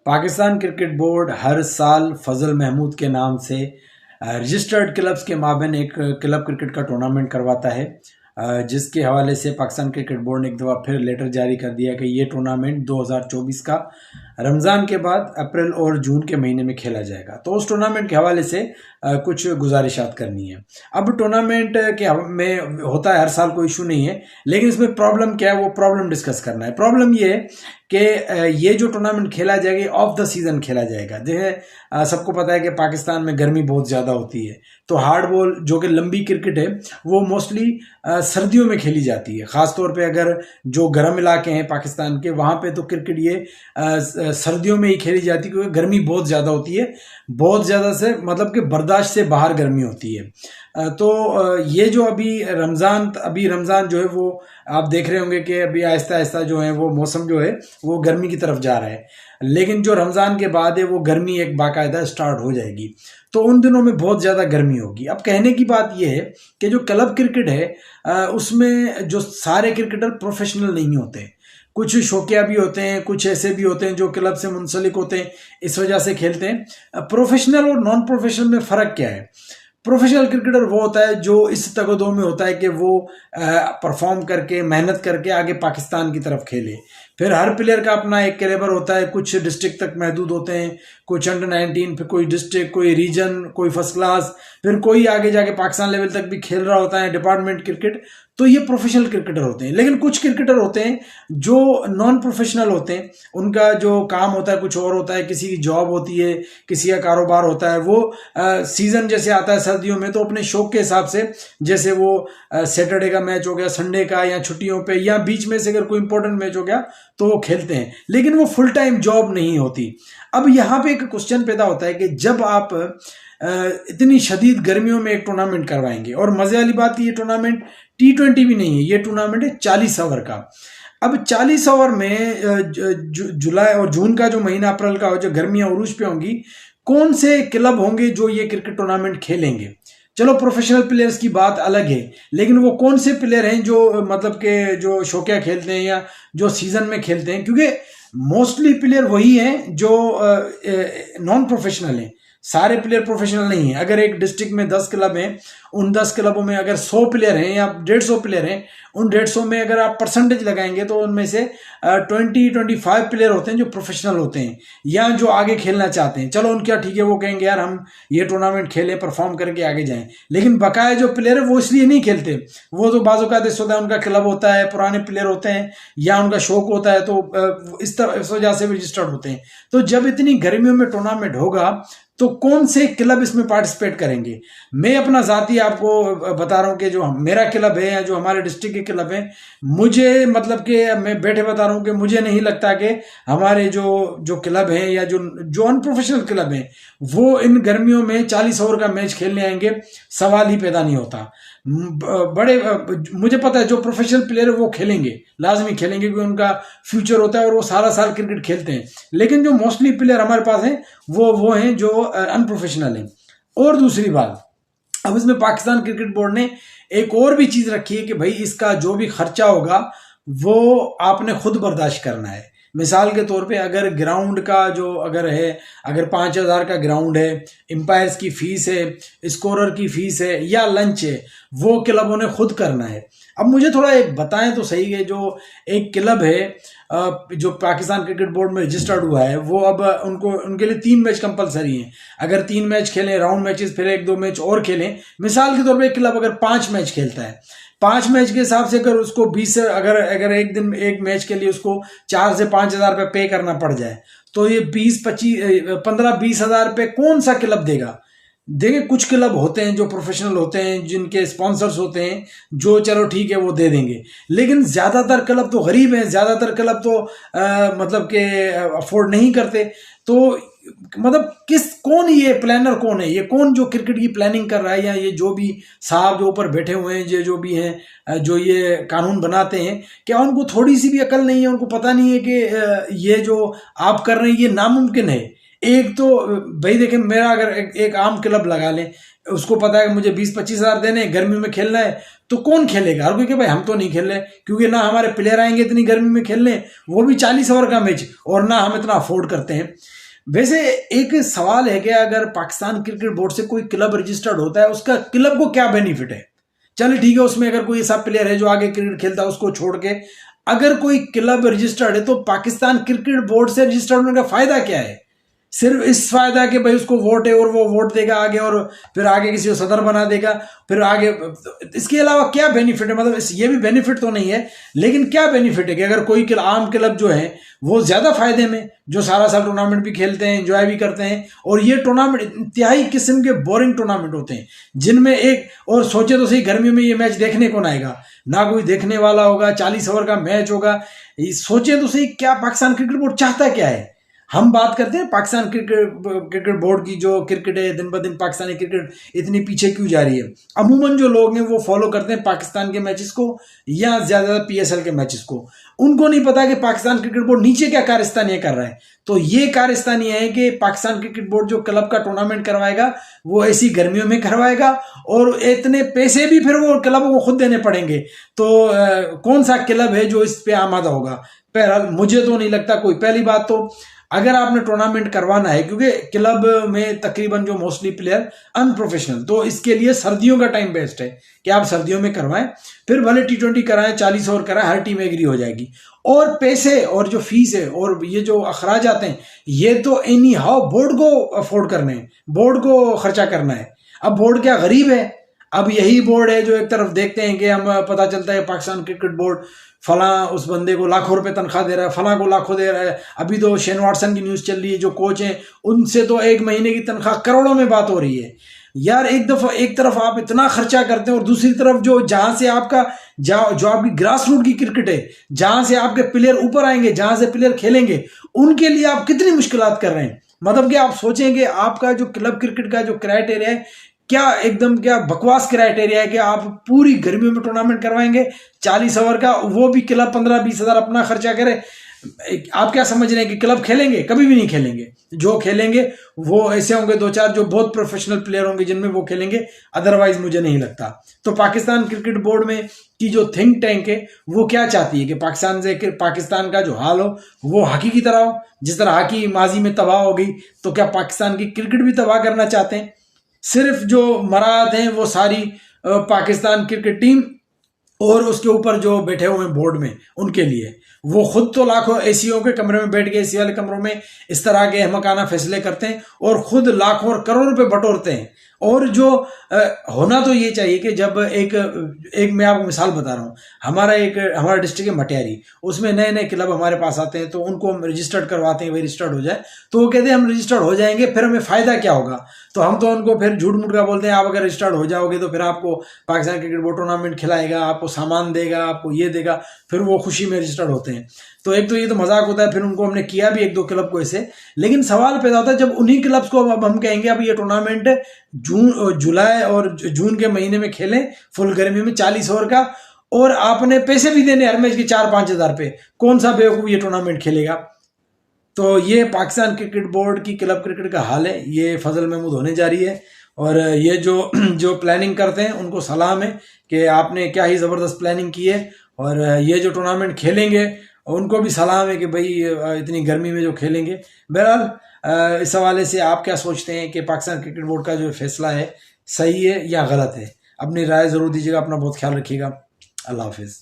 Pakistan cricket board हर साल फजल महमूद के नाम से रजिस्टर्ड क्लब्स के माबेन एक क्लब क्रिकेट का टूर्नामेंट करवाता है, जिसके हवाले से पाकिस्तान क्रिकेट बोर्ड ने एक दफ़ा फिर लेटर जारी कर दिया कि ये टूर्नामेंट 2024 का रमज़ान के बाद अप्रैल और जून के महीने में खेला जाएगा। तो उस टूर्नामेंट के हवाले से कुछ गुजारिशात करनी है। अब टूर्नामेंट के में होता है हर साल, कोई इशू नहीं है, लेकिन इसमें प्रॉब्लम क्या है वो प्रॉब्लम डिस्कस करना है। प्रॉब्लम ये है कि ये जो टूर्नामेंट खेला जाएगा ऑफ द सीज़न खेला जाएगा। जैसे सबको पता है कि पाकिस्तान में गर्मी बहुत ज़्यादा होती है, तो हार्ड बॉल जो कि लंबी क्रिकेट है वो मोस्टली सर्दियों में खेली जाती है। ख़ास तौर पे अगर जो गर्म इलाके हैं पाकिस्तान के, वहाँ पे तो क्रिकेट ये सर्दियों में ही खेली जाती है, क्योंकि गर्मी बहुत ज़्यादा होती है, बहुत ज़्यादा से मतलब कि बर्दाश्त से बाहर गर्मी होती है। तो ये जो अभी रमज़ान जो है वो आप देख रहे होंगे कि अभी आहिस्ता आहिस्ता जो है वो मौसम जो है वो गर्मी की तरफ जा रहा है, लेकिन जो रमज़ान के बाद है वो गर्मी एक बाकायदा स्टार्ट हो जाएगी। तो उन दिनों में बहुत ज़्यादा गर्मी होगी। अब कहने की बात यह है कि जो क्लब क्रिकेट है उसमें जो सारे क्रिकेटर प्रोफेशनल नहीं होते, कुछ शौकिया भी होते हैं, कुछ ऐसे भी होते हैं जो क्लब से मुंसलिक होते हैं, इस वजह से खेलते हैं। प्रोफेशनल और नॉन प्रोफेशनल में फ़र्क क्या है? प्रोफेशनल क्रिकेटर वो होता है जो इस तगदो में होता है कि वो परफॉर्म करके मेहनत करके आगे पाकिस्तान की तरफ खेले। फिर हर प्लेयर का अपना एक कैलिबर होता है, कुछ डिस्ट्रिक्ट तक महदूद होते हैं, कुछ अंडर 19, फिर कोई डिस्ट्रिक्ट, कोई रीजन, कोई फर्स्ट क्लास, फिर कोई आगे जाके पाकिस्तान लेवल तक भी खेल रहा होता है, डिपार्टमेंट क्रिकेट। तो ये प्रोफेशनल क्रिकेटर होते हैं। लेकिन कुछ क्रिकेटर होते हैं जो नॉन प्रोफेशनल होते हैं, उनका जो काम होता है कुछ और होता है, किसी की जॉब होती है, किसी का कारोबार होता है। वो सीज़न जैसे आता है सर्दियों में तो अपने शौक के हिसाब से, जैसे वो सैटरडे का मैच हो गया, संडे का, या छुट्टियों पे, या बीच में से अगर कोई इंपॉर्टेंट मैच हो गया तो वो खेलते हैं, लेकिन वो फुल टाइम जॉब नहीं होती। अब यहाँ पे एक क्वेश्चन पैदा होता है कि जब आप इतनी शदीद गर्मियों में एक टूर्नामेंट करवाएंगे, और मजे वाली बात ये टूर्नामेंट T20 भी नहीं है, ये टूर्नामेंट है 40 ओवर का। अब 40 ओवर में जुलाई और जून का जो महीना, अप्रैल का, जो गर्मियां उरूज पे होंगी, कौन से क्लब होंगे जो ये क्रिकेट टूर्नामेंट खेलेंगे? चलो प्रोफेशनल प्लेयर्स की बात अलग है, लेकिन वो कौन से प्लेयर हैं जो मतलब के जो शौकिया खेलते हैं या जो सीजन में खेलते हैं? क्योंकि मोस्टली प्लेयर वही हैं जो नॉन प्रोफेशनल हैं, सारे प्लेयर प्रोफेशनल नहीं है। अगर एक डिस्ट्रिक्ट में 10 क्लब हैं, उन 10 क्लबों में अगर 100 प्लेयर हैं या 150 प्लेयर हैं, उन 150 में अगर आप परसेंटेज लगाएंगे तो उनमें से 20-25 प्लेयर होते हैं जो प्रोफेशनल होते हैं या जो आगे खेलना चाहते हैं। चलो उनका ठीक है, वो कहेंगे यार हम ये टूर्नामेंट खेलें, परफॉर्म करके आगे जाएं। लेकिन बकाया जो प्लेयर है वो इसलिए नहीं खेलते, वो तो बाजू का होता है, उनका क्लब होता है, पुराने प्लेयर होते हैं या उनका शौक होता है, तो इस वजह से भी रजिस्टर्ड होते हैं। तो जब इतनी गर्मियों में टूर्नामेंट होगा तो कौन से क्लब इसमें पार्टिसिपेट करेंगे? मैं अपना जाती आपको बता रहा हूँ कि जो मेरा क्लब है या जो हमारे डिस्ट्रिक्ट के क्लब हैं, मुझे मतलब कि मैं बैठे बता रहा हूँ कि मुझे नहीं लगता कि हमारे जो जो क्लब हैं या जो अनप्रोफेशनल क्लब हैं वो इन गर्मियों में 40 ओवर का मैच खेलने आएंगे, सवाल ही पैदा नहीं होता। बड़े मुझे पता है जो प्रोफेशनल प्लेयर है वो खेलेंगे, लाजमी खेलेंगे, क्योंकि उनका फ्यूचर होता है और वो सारा साल क्रिकेट खेलते हैं। लेकिन जो मोस्टली प्लेयर हमारे पास हैं वो हैं जो अनप्रोफेशनल हैं। और दूसरी बात, अब इसमें पाकिस्तान क्रिकेट बोर्ड ने एक और भी चीज रखी है कि भाई इसका जो भी खर्चा होगा वो आपने खुद बर्दाश्त करना है। मिसाल के तौर पे अगर ग्राउंड का जो अगर 5,000 का ग्राउंड है, एम्पायर्स की फीस है, स्कोरर की फीस है या लंच है, वो क्लबों ने खुद करना है। अब मुझे थोड़ा एक बताएं तो सही है, जो एक क्लब है जो पाकिस्तान क्रिकेट बोर्ड में रजिस्टर्ड हुआ है, वो अब उनके लिए 3 मैच कंपलसरी हैं। अगर 3 मैच खेलें राउंड मैचेस, फिर 1-2 मैच और खेलें, मिसाल के तौर पे एक क्लब अगर 5 मैच खेलता है, 5 मैच के हिसाब से अगर उसको 20 अगर एक दिन एक मैच के लिए उसको 4 से 5,000 रुपये पे करना पड़ जाए, तो ये 15-20 हजार रुपये कौन सा क्लब देगा? देखिए कुछ क्लब होते हैं जो प्रोफेशनल होते हैं, जिनके स्पॉन्सर्स होते हैं, जो चलो ठीक है वो दे देंगे, लेकिन ज़्यादातर क्लब तो गरीब हैं, ज़्यादातर क्लब तो मतलब के अफोर्ड नहीं करते। तो मतलब कौन ये प्लानर कौन है, ये कौन जो क्रिकेट की प्लानिंग कर रहा है, या ये जो भी साहब जो ऊपर बैठे हुए हैं, ये जो भी हैं जो ये कानून बनाते हैं, क्या उनको थोड़ी सी भी अकल नहीं है? उनको पता नहीं है कि ये जो आप कर रहे हैं ये नामुमकिन है? एक तो भाई देखें, मेरा अगर एक आम क्लब लगा लें, उसको पता है कि मुझे 20-25 हज़ार देने, गर्मी में खेलना है, तो कौन खेलेगा? हर कोई कि भाई हम तो नहीं खेल रहे, क्योंकि ना हमारे प्लेयर आएंगे इतनी गर्मी में खेलने, वो भी 40 ओवर का मैच, और ना हम इतना अफोर्ड करते हैं। वैसे एक सवाल है कि अगर पाकिस्तान क्रिकेट बोर्ड से कोई क्लब रजिस्टर्ड होता है, उसका क्लब को क्या बेनिफिट है? चलिए ठीक है, उसमें अगर कोई ऐसा प्लेयर है जो आगे क्रिकेट खेलता है, उसको छोड़ के अगर कोई क्लब रजिस्टर्ड है, तो पाकिस्तान क्रिकेट बोर्ड से रजिस्टर्ड होने का फायदा क्या है? सिर्फ इस फायदा कि भाई उसको वोट है और वो वोट देगा आगे, और फिर आगे किसी को सदर बना देगा, फिर आगे इसके अलावा क्या बेनिफिट है? मतलब ये भी बेनिफिट तो नहीं है, लेकिन क्या बेनिफिट है कि अगर कोई आम क्लब जो है वो ज्यादा फायदे में, जो सारा साल टूर्नामेंट भी खेलते हैं, एंजॉय भी करते हैं, और ये टूर्नामेंट इंतहाई किस्म के बोरिंग टूर्नामेंट होते हैं, जिनमें एक, और सोचे तो सही, गर्मी में ये मैच देखने कौन आएगा? ना कोई देखने वाला होगा, 40 ओवर का मैच होगा। सोचे तो सही, क्या पाकिस्तान क्रिकेट बोर्ड चाहता क्या है? हम बात करते हैं पाकिस्तान क्रिकेट बोर्ड की, जो क्रिकेट है दिन ब दिन पाकिस्तानी क्रिकेट इतनी पीछे क्यों जा रही है। अमूमन जो लोग हैं वो फॉलो करते हैं पाकिस्तान के मैचेस को, या ज्यादा पीएसएल के मैचेस को। उनको नहीं पता कि पाकिस्तान क्रिकेट बोर्ड नीचे क्या कारस्तानियां कर रहा है। तो ये कारस्तानियां है कि पाकिस्तान क्रिकेट बोर्ड जो क्लब का टूर्नामेंट करवाएगा, वो ऐसी गर्मियों में करवाएगा, और इतने पैसे भी फिर वो क्लब को खुद देने पड़ेंगे। तो कौन सा क्लब है जो इस पे आमादा होगा? बहरहाल मुझे तो नहीं लगता कोई। पहली बात तो अगर आपने टूर्नामेंट करवाना है, क्योंकि क्लब में तकरीबन जो मोस्टली प्लेयर अनप्रोफेशनल, तो इसके लिए सर्दियों का टाइम बेस्ट है कि आप सर्दियों में करवाएं। फिर भले T20 कराएं, 40 ओवर कराएं, हर टीम एग्री हो जाएगी। और पैसे और जो फीस है और ये जो अखराज आते हैं, ये तो एनी हाउ बोर्ड को अफोर्ड करने हैं, बोर्ड को खर्चा करना है। अब बोर्ड क्या गरीब है? अब यही बोर्ड है जो एक तरफ देखते हैं कि हम, पता चलता है पाकिस्तान क्रिकेट बोर्ड फला उस बंदे को लाखों रुपए तनख्वाह दे रहा है, फला को लाखों दे रहा है। अभी तो शेन वाटसन की न्यूज चल रही है, जो कोच हैं उनसे तो एक महीने की तनख्वाह करोड़ों में बात हो रही है। यार एक तरफ आप इतना खर्चा करते हैं, और दूसरी तरफ जो जहां से आपका जो आपकी ग्रास रूट की क्रिकेट है, जहां से आपके प्लेयर ऊपर आएंगे, जहां से प्लेयर खेलेंगे, उनके लिए आप कितनी मुश्किलात कर रहे हैं। मतलब कि आप सोचेंगे आपका जो क्लब क्रिकेट का जो क्राइटेरिया है, क्या एकदम क्या बकवास क्राइटेरिया है कि आप पूरी गर्मियों में टूर्नामेंट करवाएंगे 40 ओवर का, वो भी क्लब 15-20 हज़ार अपना खर्चा करे। आप क्या समझ रहे हैं कि क्लब खेलेंगे? कभी भी नहीं खेलेंगे। जो खेलेंगे वो ऐसे होंगे 2-4 जो बहुत प्रोफेशनल प्लेयर होंगे, जिनमें वो खेलेंगे, अदरवाइज मुझे नहीं लगता। तो पाकिस्तान क्रिकेट बोर्ड में की जो थिंक टैंक है, वो क्या चाहती है कि पाकिस्तान का जो हाल हो वो हॉकी की तरह हो। जिस तरह हॉकी माजी में तबाह हो गई, तो क्या पाकिस्तान की क्रिकेट भी तबाह करना चाहते हैं? सिर्फ जो मराहत हैं वो सारी पाकिस्तान क्रिकेट टीम और उसके ऊपर जो बैठे हुए हैं बोर्ड में, उनके लिए। वो खुद तो लाखों एसीओ के कमरे में बैठ के एसी वाले कमरों में इस तरह के अहमकाना फैसले करते हैं, और खुद लाखों और करोड़ों रुपए बटोरते हैं। और जो होना तो ये चाहिए कि जब एक मैं आपको मिसाल बता रहा हूँ, हमारा डिस्ट्रिक्ट है मटियारी, उसमें नए नए क्लब हमारे पास आते हैं, तो उनको हम रजिस्टर्ड करवाते हैं, वही रजिस्टर्ड हो जाए। तो वो कहते हैं हम रजिस्टर्ड हो जाएंगे, फिर हमें फायदा क्या होगा? तो हम तो उनको फिर झूठ मूठ का बोलते हैं, आप अगर रजिस्टर्ड हो जाओगे तो फिर आपको पाकिस्तान क्रिकेट बोर्ड टूर्नामेंट खिलाएगा, आपको सामान देगा, आपको ये देगा, फिर वो खुशी में रजिस्टर्ड होते हैं। तो एक तो ये तो मजाक होता है। फिर उनको हमने किया भी 1-2 क्लब को ऐसे, लेकिन सवाल पैदा होता है जब उन्हीं क्लब्स को अब हम कहेंगे अब ये टूर्नामेंट जुलाई और जून के महीने में खेलें, फुल गर्मी में 40 ओवर का, और आपने पैसे भी देने हर मैच के 4-5 हज़ार पे। कौन सा बेवकूफ ये टूर्नामेंट खेलेगा? तो ये पाकिस्तान क्रिकेट बोर्ड की क्लब क्रिकेट का हाल है, ये फजल महमूद होने जा रही है। और ये जो प्लानिंग करते हैं उनको सलाम है कि आपने क्या ही ज़बरदस्त प्लानिंग की है। और ये जो टूर्नामेंट खेलेंगे उनको भी सलाम है कि भाई इतनी गर्मी में जो खेलेंगे। बहरहाल इस हवाले से आप क्या सोचते हैं कि पाकिस्तान क्रिकेट बोर्ड का जो फैसला है सही है या गलत है? अपनी राय ज़रूर दीजिएगा। अपना बहुत ख्याल रखिएगा। अल्लाह हाफिज़।